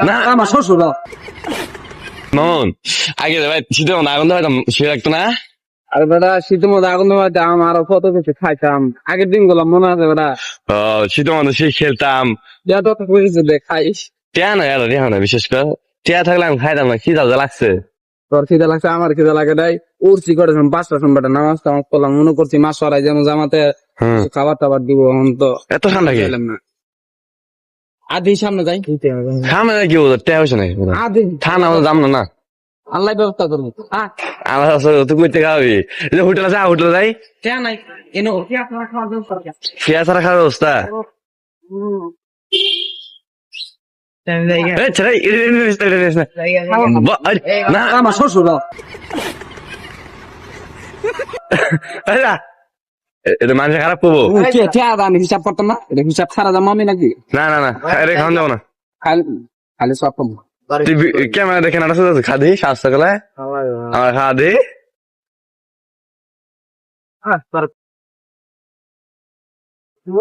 না আমার শ্বশুর মামুন আগে ভাই শীতের মধ্যে আগুন দেওয়া শুয়ে রাখতো না। আরে বেটা শীতের মধ্যে আগুন ধোয়াতে আমার কত কিছু খাইতাম আগের দিন গুলো মনে আছে বেটা শীতের মধ্যে সেই খেলতাম। যত কিছু দে খাইস টিয়া না এলো টিয়া না বিশেষ করে টিয়া থাকলে আমি খাইতাম না, খিদা লাগছে। তোর খিদে লাগছে আমার খিদে লাগে নাই উঠছি করেছিলাম 5টার সময় বেটা নামাজ টামাজ করলাম মনে করছি মাছ সরাই যেমন জামাতে কিছু খাবার টাবার দিব এখন তো এত ঠান্ডা কি গেলাম না আদি সামনে যাই সামনে কি বলতো টিয়া হয়েছে নাই আদি ঠান্ডা মতো দাম না। আল্লাহ ব্যবস্থা করবো আমার তুই করতে খাওয়াবি হোটেলে যা হোটেলে যাই কেন নাই এনো আপনার খাওয়ার ব্যবস্থা টিয়া ছাড়া খাওয়ার ব্যবস্থা। না আমার শ্বশুর এটা মানুষ খারাপ করবো। আমি হিসাব করতাম না এটা হিসাব সারা যাবো আমি নাকি না না না এটা খাওয়ান যাবো না। খালি খালি সব করবো ক্যামেরা দেখে না খাদি স্বাস্থ্য গেলে আমার খাওয়া দি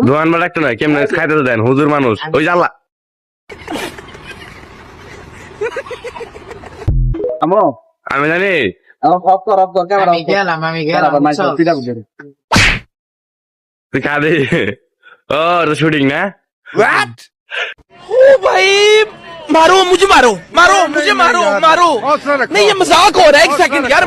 দোকান বা একটা নয় কেমন খাইতে তো দেন হুজুর মানুষ ওই জানলা আমি জানি তুই খাদি ও শুটিং না ओ भाई मारो मुझे मारो मारो मुझे मारो मारो नहीं ये मजाक हो रहा है एक सेकंड यार